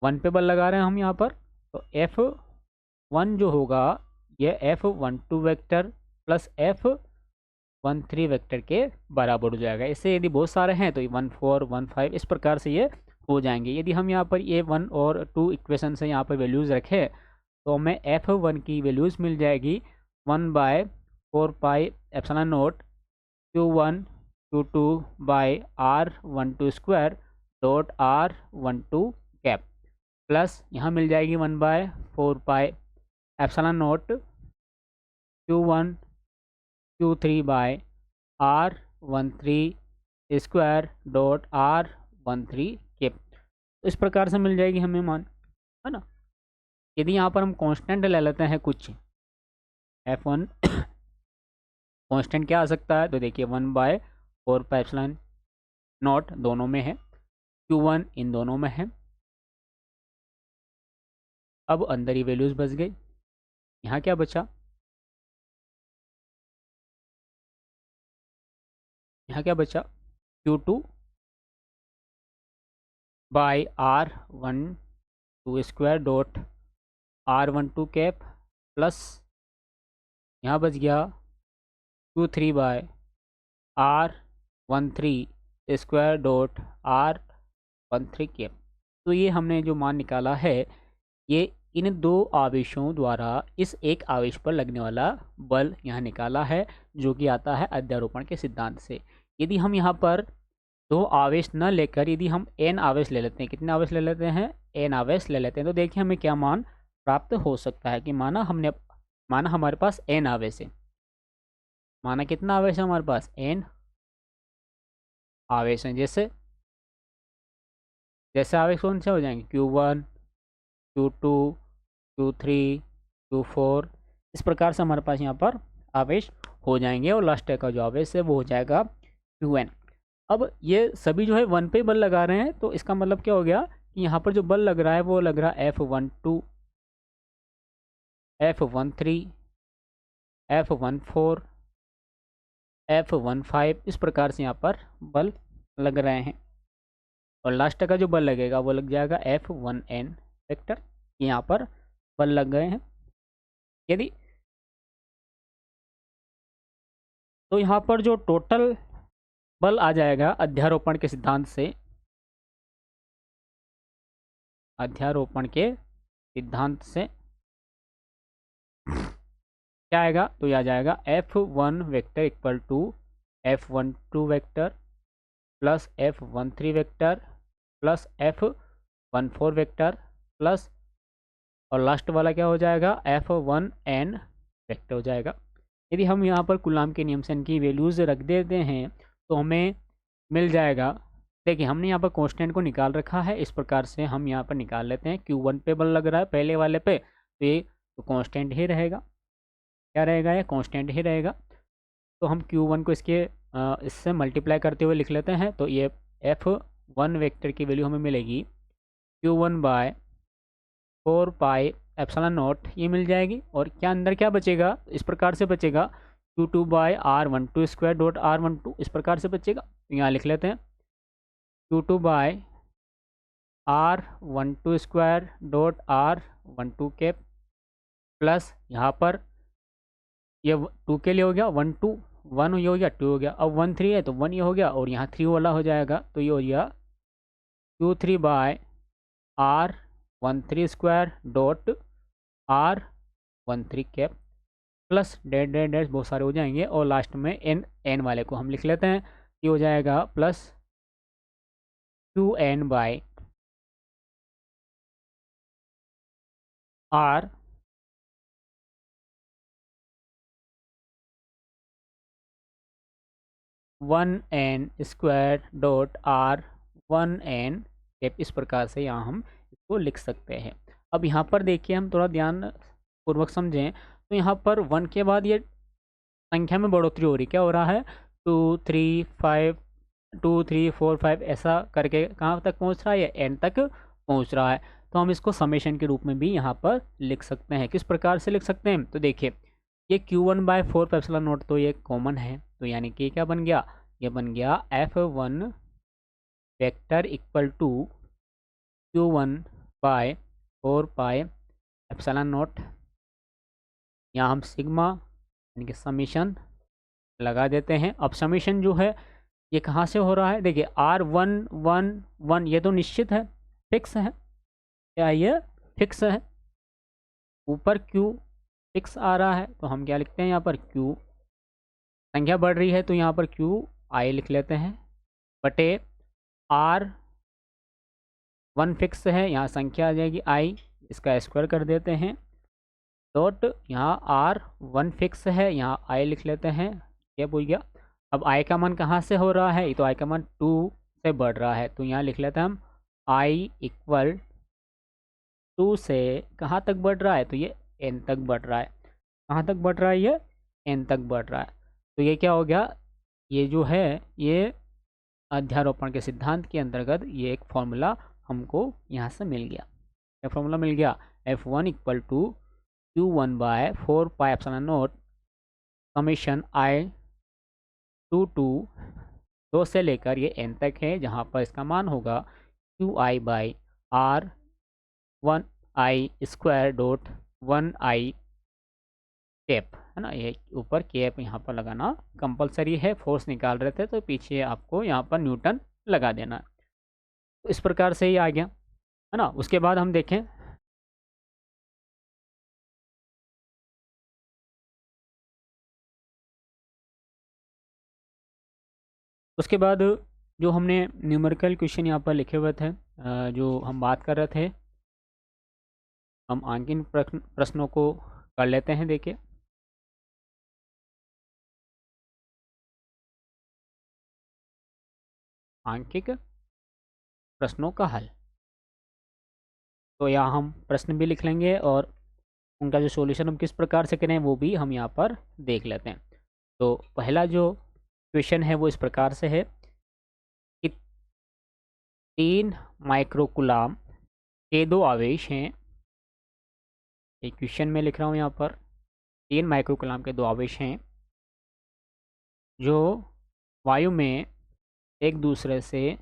1 पे बल लगा रहे हैं हम यहाँ पर, तो F1 जो होगा ये F12 vector plus F13 vector के बराबर हो जाएगा। इससे यदि बहुत सारे हैं तो 1 4 1 5 इस प्रकार से ये हो जाएंगे। यदि हम यहाँ पर ये 1 और 2 इक्वेशन से यहाँ पर वैल्यूज़ रखें, तो हमें F1 की वैल्यूज़ मिल जाएगी 1/4 पाई epsilon not Q1 Q2 by R12 square dot R12 cap, plus यहाँ मिल जाएगी 1/4 पाई epsilon not Q1 Q3 by R13 square dot R13 cap. तो इस प्रकार से मिल जाएगी हमें मान, है ना। यदि यहाँ पर हम कांस्टेंट ले लेते हैं कुछ F1 कांस्टेंट क्या आ सकता है, तो देखिए 1/4 पाई एप्सिलॉन नॉट दोनों में है, Q1 इन दोनों में है। अब अंदर ही वैल्यूज़ बच गई। यहाँ क्या बचा, यहाँ क्या बचा, Q2 by R12 square dot R12 cap, plus यहाँ बच गया Q3 by R13 square dot R13 cap. तो ये हमने जो मान निकाला है ये इन दो आवेशों द्वारा इस एक आवेश पर लगने वाला बल यहाँ निकाला है, जो कि आता है अध्यारोपण के सिद्धांत से। यदि हम यहाँ पर 2 आवेश न लेकर यदि हम n आवेश ले लेते हैं, कितने आवेश ले लेते हैं, n आवेश ले लेते हैं, तो देखिए हमें क्या मान प्राप्त हो सकता है कि माना हमारे पास n आवेश है, माना कितना आवेश है हमारे पास, n आवेश हैं। जैसे आवेश कौन से हो जाएंगे, Q1 Q2 Q3 Q4 इस प्रकार से हमारे पास यहाँ पर आवेश हो जाएंगे, और लास्ट का जो आवेश है वो हो जाएगा Qn। अब ये सभी जो है 1 पे बल लगा रहे हैं, तो इसका मतलब क्या हो गया कि यहाँ पर जो बल लग रहा है वो लग रहा है F12 F13 F14 F15 इस प्रकार से यहाँ पर बल लग रहे हैं। और लास्ट का जो बल लगेगा वो लग जाएगा F1N वेक्टर, यहाँ पर बल लग गए हैं। यदि तो यहाँ पर जो टोटल बल आ जाएगा अध्यारोपण के सिद्धांत से, अध्यारोपण के सिद्धांत से क्या आएगा, तो यह आ जाएगा F1 vector equal to F12 vector plus F13 vector plus F14 vector plus, और लास्ट वाला क्या हो जाएगा, F1N वेक्टर हो जाएगा। यदि हम यहाँ पर कूलाम के नियम से इनकी वैल्यूज़ रख देते हैं तो हमें मिल जाएगा। देखिए हमने यहाँ पर कांस्टेंट को निकाल रखा है, इस प्रकार से हम यहाँ पर निकाल लेते हैं। Q1 पे बल लग रहा है पहले वाले पे, तो ये तो कांस्टेंट ही रहेगा। क्या रहेगा, ये कांस्टेंट ही रहेगा। तो हम Q1 को इससे मल्टीप्लाई करते हुए लिख लेते हैं। तो ये F1 वेक्टर की वैल्यू हमें मिलेगी Q1 by 4 pi epsilon not, ये मिल जाएगी। और क्या अंदर क्या बचेगा, इस प्रकार से बचेगा Q2 by R12 square dot R12, इस प्रकार से बचेगा। तो यहाँ लिख लेते हैं Q2 by R12 square dot R12 cap plus यहाँ पर ये 2 के लिए हो गया 1 2 1, ये हो गया 2 हो गया। अब 1 3 है तो 1 ये हो गया, और यहाँ 3 वाला हो जाएगा। तो ये हो गया Q3 by R13 square dot R13 cap plus dot dot dot बहुत सारे हो जाएंगे, और लास्ट में एन वाले को हम लिख लेते हैं। ये हो जाएगा plus Qn by R one N square dot R1N cap, इस प्रकार से यहाँ हम इसको लिख सकते हैं। अब यहाँ पर देखिए हम थोड़ा ध्यान पूर्वक समझें, तो यहाँ पर 1 के बाद ये संख्या में बढ़ोतरी हो रही, क्या हो रहा है 2 3 5 2 3 4 5 ऐसा करके कहाँ तक पहुँच रहा है, ये n तक पहुँच रहा है। तो हम इसको समेशन के रूप में भी यहाँ पर लिख सकते हैं। किस प्रकार से लिख सकते हैं, तो देखिए ये Q1 बाय 4 एप्सिलॉन नॉट तो ये कॉमन है, तो यानी कि क्या बन गया, ये बन गया F1 vector equal to Q1 by 4 pi epsilon naught. यहाँ हम सिग्मा यानी कि समीशन लगा देते हैं। अब समीशन जो है ये कहाँ से हो रहा है, देखिए R1 ये तो निश्चित है, फिक्स है, क्या ये फिक्स है, ऊपर Q फिक्स आ रहा है, तो हम क्या लिखते हैं यहाँ पर Q, संख्या बढ़ रही है तो यहाँ पर QI लिख लेते हैं, बटे R1 फिक्स है, यहाँ संख्या आ जाएगी I, इसका स्क्वायर कर देते हैं, डॉट यहाँ R1 फिक्स है, यहाँ I लिख लेते हैं, ये भूल गया। अब I का मान कहाँ से हो रहा है, ये तो I का मान 2 से बढ़ रहा है, तो यहाँ लिख लेते हैं हम I इक्वल 2 से कहाँ तक बढ़ रहा है, तो ये n तक बढ़ रहा है। कहाँ तक बढ़ रहा है, ये n तक बढ़ रहा है। तो ये क्या हो गया, ये जो है ये अध्यारोपण के सिद्धांत के अंतर्गत ये एक फॉर्मूला हमको यहाँ से मिल गया। क्या फॉर्मूला मिल गया, F1 equal to Q1 by 4 pi epsilon naught summation I to 2 से लेकर ये n तक है, जहाँ पर इसका मान होगा QI by R1I square dot 1I cap, है ना। ये ऊपर कैप यहाँ पर लगाना कंपलसरी है, फोर्स निकाल रहे थे तो पीछे आपको यहाँ पर न्यूटन लगा देना। तो इस प्रकार से ही आ गया, है ना। उसके बाद हम देखें उसके बाद जो हमने न्यूमेरिकल क्वेश्चन यहाँ पर लिखे हुए थे, जो हम बात कर रहे थे, हम आंकिक प्रश्नों को कर लेते हैं। देखिए आंकिक प्रश्नों का हल, तो यहाँ हम प्रश्न भी लिख लेंगे और उनका जो सॉल्यूशन हम किस प्रकार से करें वो भी हम यहाँ पर देख लेते हैं। तो पहला जो क्वेश्चन है वो इस प्रकार से है कि 3 माइक्रोकुलाम के 2 आवेश हैं। एक क्वेश्चन में लिख रहा हूँ यहाँ पर 3 माइक्रोकुलाम के 2 आवेश हैं जो वायु में एक दूसरे से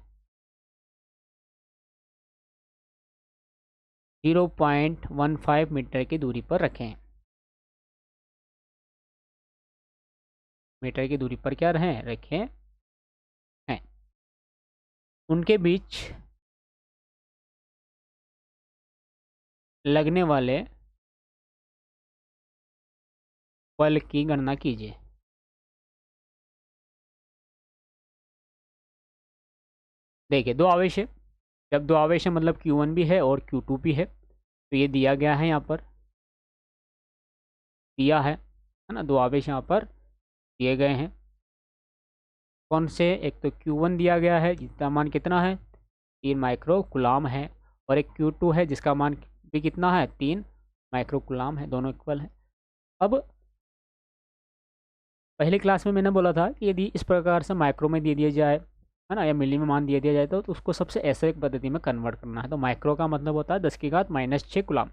0.15 मीटर की दूरी पर रखें। मीटर की दूरी पर क्या रखें हैं। उनके बीच लगने वाले बल की गणना कीजिए। देखिए, दो आवेश है। जब दो आवेश है मतलब Q1 भी है और Q2 भी है, तो ये दिया गया है, यहाँ पर दिया है ना। दो आवेश यहाँ पर दिए गए हैं। कौन से? एक तो Q1 दिया गया है जिसका मान कितना है 3 माइक्रो कुलाम है, और एक Q2 है जिसका मान भी कितना है 3 माइक्रो कुलाम है। दोनों इक्वल है। अब पहली क्लास में मैंने बोला था कि यदि इस प्रकार से माइक्रो में दे दिया जाए, है ना, या मिली में मान दिया दिया जाए, तो उसको सबसे ऐसे एक पद्धति में कन्वर्ट करना है। तो माइक्रो का मतलब होता है 10⁻⁻6 कुलाम,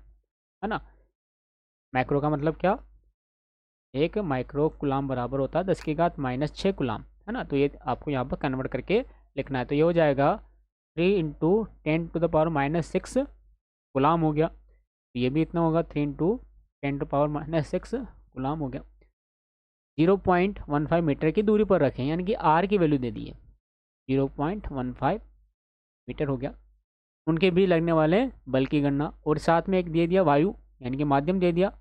है ना। माइक्रो का मतलब क्या? एक माइक्रो कुलाम बराबर होता है 10⁻⁻6 कुलाम, है ना। तो ये आपको यहाँ पर कन्वर्ट करके लिखना है। तो ये हो जाएगा 3 × 10⁻⁻6 गुलाम हो गया। ये भी इतना होगा 3 × 10⁻⁻6 गुलाम हो गया। 0.15 मीटर की दूरी पर रखें, यानी कि आर की वैल्यू दे दी है 0.15 मीटर हो गया। उनके भी लगने वाले बल की गणना, और साथ में एक दे दिया वायु यानी कि माध्यम दे दिया।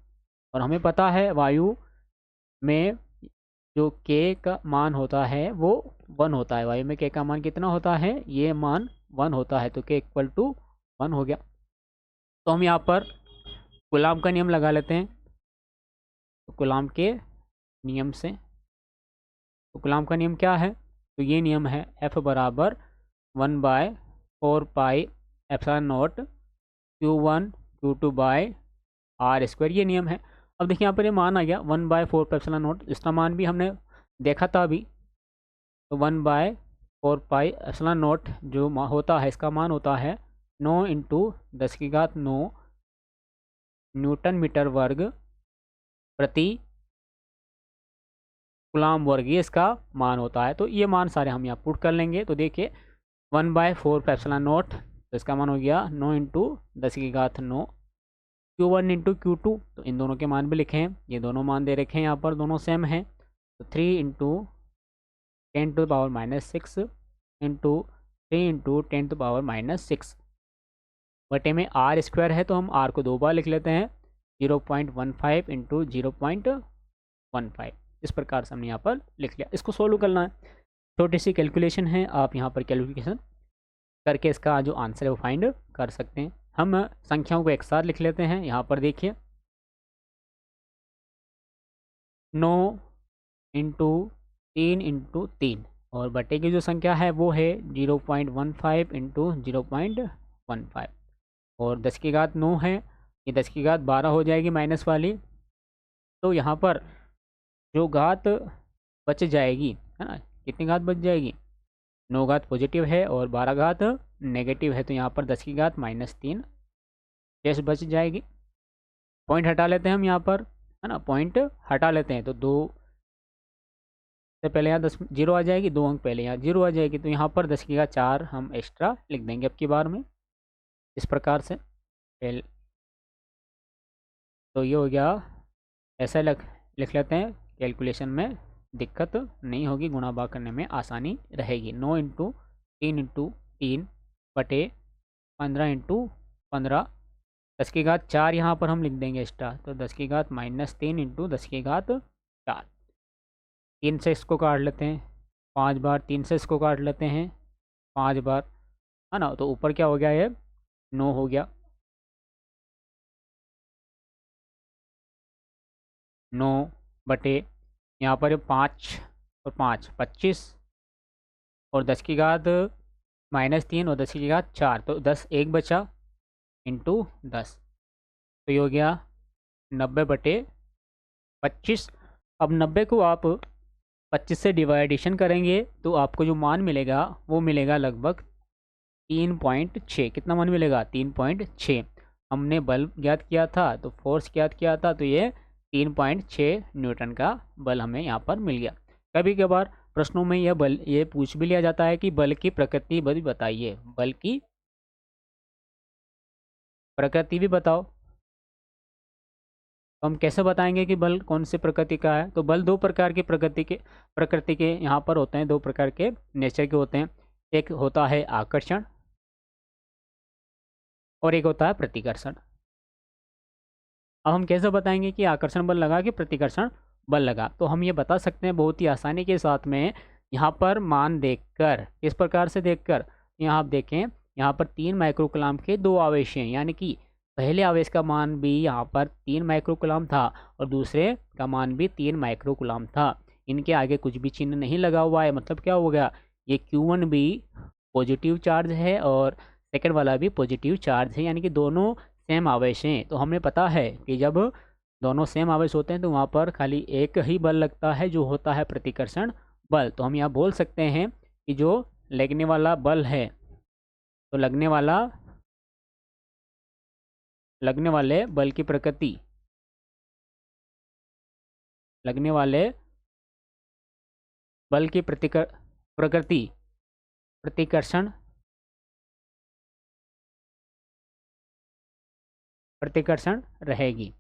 और हमें पता है वायु में जो k का मान होता है वो 1 होता है। वायु में k का मान कितना होता है? ये मान 1 होता है। तो k = 1 हो गया। तो हम यहाँ पर कूलाम का नियम लगा लेते हैं। तो कूलाम के नियम से, तो कूलाम का नियम क्या है? तो ये नियम है F बराबर 1/4πε0 Q1 Q2/r²। ये नियम है। अब देखिए यहाँ पर ये मान आ गया 1/4πε0। इसका मान भी हमने देखा था अभी। तो 1/4πε0 जो होता है, इसका मान होता है 9 × 10⁹ न्यूटन मीटर वर्ग प्रति गुलाम वर्ग, ये इसका मान होता है। तो ये मान सारे हम यहाँ पुट कर लेंगे। तो देखिए 1/4πε0, तो इसका मान हो गया 9 × 10⁹ Q1 × Q2। तो इन दोनों के मान भी लिखे हैं। ये दोनों मान दे रखे हैं यहाँ पर, दोनों सेम हैं। तो 3 × 10⁻⁻6 इंटू 3 × 10⁻⁻6 बटे में r² है, तो हम r को 2 बार लिख लेते हैं 0.15 × 0.15। इस प्रकार से हमने यहाँ पर लिख लिया। इसको सोल्व करना है, छोटी सी कैलकुलेशन है। आप यहाँ पर कैलकुलेशन करके इसका जो आंसर है वो फाइंड कर सकते हैं। हम संख्याओं को एक साथ लिख लेते हैं। यहाँ पर देखिए 9 × 3 × 3 और बटे की जो संख्या है वो है 0.15 × 0.15 और 10⁻9 है। ये 10⁻12 हो जाएगी माइनस वाली। तो यहाँ पर जो घात बच जाएगी, है ना, कितनी घात बच जाएगी? 9 घात पॉजिटिव है और 12 घात नेगेटिव है। तो यहाँ पर 10⁻³ शेष बच जाएगी। पॉइंट हटा लेते हैं हम यहाँ पर, है ना, पॉइंट हटा लेते हैं। तो 2 से पहले यहाँ 10 0 आ जाएगी, 2 अंक पहले यहाँ 0 आ जाएगी। तो यहाँ पर 10⁻4 हम एक्स्ट्रा लिख देंगे अब की बार में, इस प्रकार से। तो ये हो गया। ऐसा लिख लेते हैं, कैलकुलेशन में दिक्कत नहीं होगी, गुणा भाग करने में आसानी रहेगी। 9 × 3 × 3 बटे 15 × 15, 10⁻4 यहाँ पर हम लिख देंगे एक्स्ट्रा। तो 10⁻³ × 10⁻4, 3 से इसको काट लेते हैं 5 बार, 3 से इसको काट लेते हैं 5 बार, है ना। तो ऊपर क्या हो गया? ये 9 हो गया। 9 बटे यहाँ पर 5 और 5 25 और 10⁻³ और 10⁻4, तो 10 एक बचा इंटू 10। तो ये हो गया 90/25। अब 90 को आप 25 से डिवाइडेशन करेंगे तो आपको जो मान मिलेगा वो मिलेगा लगभग 3.6। कितना मान मिलेगा? 3.6। हमने बल ज्ञात किया था, तो फोर्स ज्ञात किया था, तो ये 3.6 न्यूटन का बल हमें यहाँ पर मिल गया। कभी कभार प्रश्नों में ये पूछ भी लिया जाता है कि बल की प्रकृति भी बताइए, बल की प्रकृति भी बताओ। तो हम कैसे बताएंगे कि बल कौन सी प्रकृति का है? तो बल दो प्रकार की प्रकृति के यहाँ पर होते हैं, दो प्रकार के नेचर के होते हैं। एक होता है आकर्षण और एक होता है प्रतिकर्षण। अब हम कैसे बताएंगे कि आकर्षण बल लगा कि प्रतिकर्षण बल लगा? तो हम ये बता सकते हैं बहुत ही आसानी के साथ में, यहाँ पर मान देखकर। इस प्रकार से देखकर, यहाँ आप देखें, यहाँ पर 3 माइक्रोकूलम के 2 आवेश हैं, यानी कि पहले आवेश का मान भी यहाँ पर 3 माइक्रोकूलम था और दूसरे का मान भी 3 माइक्रोकूलम था। इनके आगे कुछ भी चिन्ह नहीं लगा हुआ है, मतलब क्या हो गया, ये Q1 भी पॉजिटिव चार्ज है और सेकंड वाला भी पॉजिटिव चार्ज है, यानी कि दोनों सेम आवेश हैं। तो हमें पता है कि जब दोनों सेम आवेश होते हैं तो वहाँ पर खाली एक ही बल लगता है, जो होता है प्रतिकर्षण बल। तो हम यहाँ बोल सकते हैं कि जो लगने वाला बल है, तो लगने वाले बल की प्रकृति, लगने वाले बल की प्रकृति प्रतिकर्षण प्रतिकर्षण रहेगी।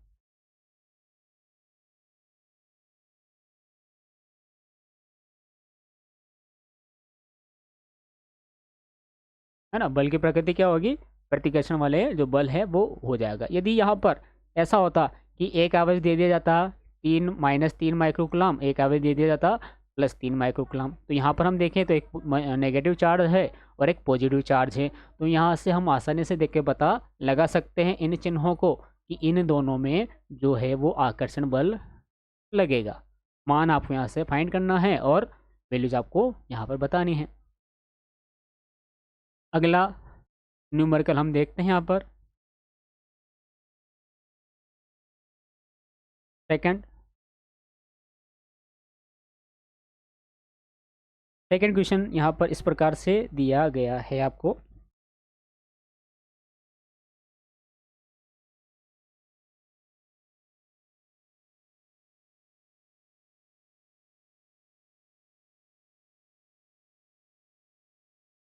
है ना, बल की प्रकृति क्या होगी, प्रतिकर्षण वाले जो बल है वो हो जाएगा। यदि यहाँ पर ऐसा होता कि एक आवेश दे दिया जाता 3 माइक्रोकूलम, एक आवेश दे दिया जाता +3 माइक्रोकूलम, तो यहाँ पर हम देखें तो एक नेगेटिव चार्ज है और एक पॉजिटिव चार्ज है। तो यहाँ से हम आसानी से देख के पता लगा सकते हैं इन चिन्हों को कि इन दोनों में जो है वो आकर्षण बल लगेगा। मान आपको यहाँ से फाइंड करना है और वैल्यूज आपको यहाँ पर बतानी है। अगला न्यूमेरिकल हम देखते हैं यहाँ पर। सेकंड क्वेश्चन यहाँ पर इस प्रकार से दिया गया है आपको।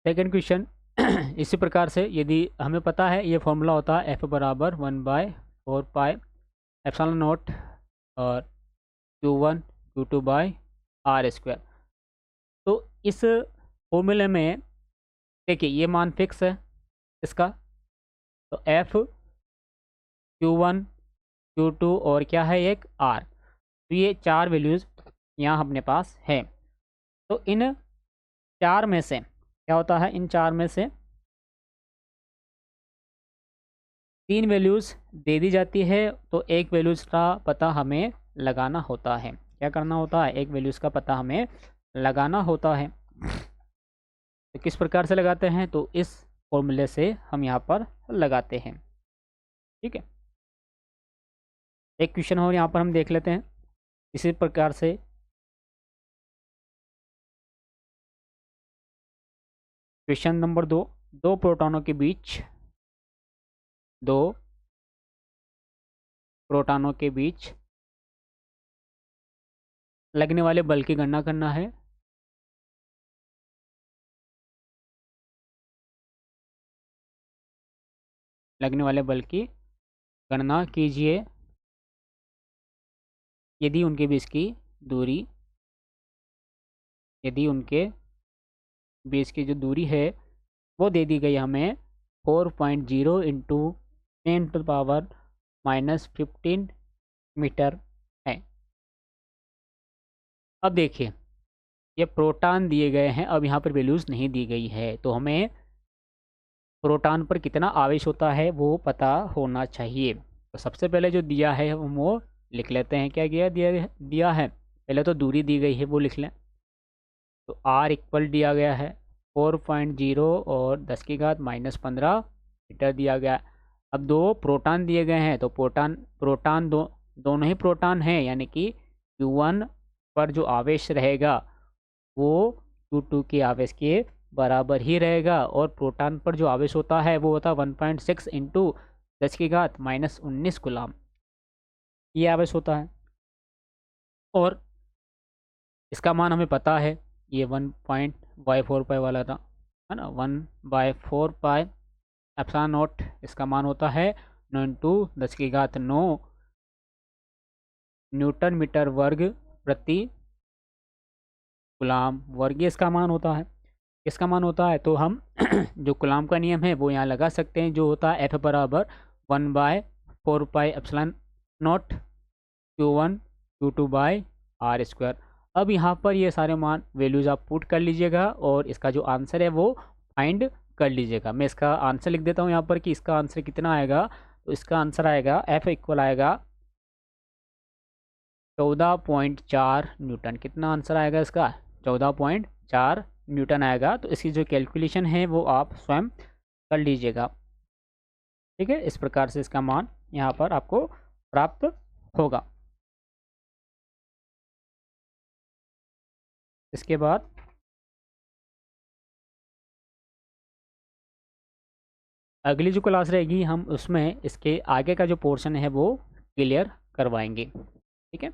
सेकंड क्वेश्चन इसी प्रकार से, यदि हमें पता है ये फॉर्मूला होता है F बराबर 1/4π ε0 और Q1 Q2/r²। तो इस फॉर्मूले में देखिए ये मान फिक्स है इसका, तो F Q1 Q2 और क्या है एक R, तो ये 4 वैल्यूज़ यहाँ अपने पास है। तो इन 4 में से क्या होता है, इन 4 में से 3 वैल्यूज़ दे दी जाती है, तो एक वैल्यूज़ का पता हमें लगाना होता है। क्या करना होता है, एक वैल्यूज़ का पता हमें लगाना होता है। तो किस प्रकार से लगाते हैं, तो इस फॉर्मूले से हम यहाँ पर लगाते हैं। ठीक है, एक क्वेश्चन और यहाँ पर हम देख लेते हैं इसी प्रकार से। क्वेश्चन नंबर 2, दो प्रोटॉनों के बीच लगने वाले बल की गणना करना है। लगने वाले बल की गणना कीजिए यदि उनके बीच की दूरी, यदि उनके बीच की जो दूरी है वो दे दी गई हमें 4.0 इंटू 10⁻⁻15 मीटर है। अब देखिए ये प्रोटॉन दिए गए हैं, अब यहाँ पर वैल्यूज़ नहीं दी गई है, तो हमें प्रोटॉन पर कितना आवेश होता है वो पता होना चाहिए। तो सबसे पहले जो दिया है हम वो लिख लेते हैं। क्या दिया है, पहले तो दूरी दी गई है वो लिख लें। तो R इक्वल दिया गया है 4.0 और 10⁻15 मीटर दिया गया। अब दो प्रोटॉन दिए गए हैं, तो प्रोटॉन दोनों ही प्रोटॉन हैं, यानी कि Q1 पर जो आवेश रहेगा वो Q2 के आवेश के बराबर ही रहेगा, और प्रोटॉन पर जो आवेश होता है वो होता है 1.6 इंटू 10⁻−19 कूलम, ये आवेश होता है। और इसका मान हमें पता है, ये 1/4 पाई वाला था, है ना, 1/4 पाई एप्सिलॉन नॉट इसका मान होता है 9 × 10⁻9 न्यूटन मीटर वर्ग प्रति गुलाम वर्ग, ये इसका मान होता है। इसका मान होता है तो हम जो गुलाम का नियम है वो यहाँ लगा सकते हैं, जो होता है F बराबर 1/4 पाई एप्सिलॉन नॉट Q1 Q2/r²। अब यहाँ पर ये सारे मान वैल्यूज़ आप पुट कर लीजिएगा और इसका जो आंसर है वो फाइंड कर लीजिएगा। मैं इसका आंसर लिख देता हूँ यहाँ पर कि इसका आंसर कितना आएगा। तो इसका आंसर आएगा F इक्वल आएगा 14.4 न्यूटन। कितना आंसर आएगा इसका? 14.4 न्यूटन आएगा। तो इसकी जो कैलकुलेशन है वो आप स्वयं कर लीजिएगा। ठीक है, इस प्रकार से इसका मान यहाँ पर आपको प्राप्त होगा। इसके बाद अगली जो क्लास रहेगी हम उसमें इसके आगे का जो पोर्शन है वो क्लियर करवाएंगे। ठीक है।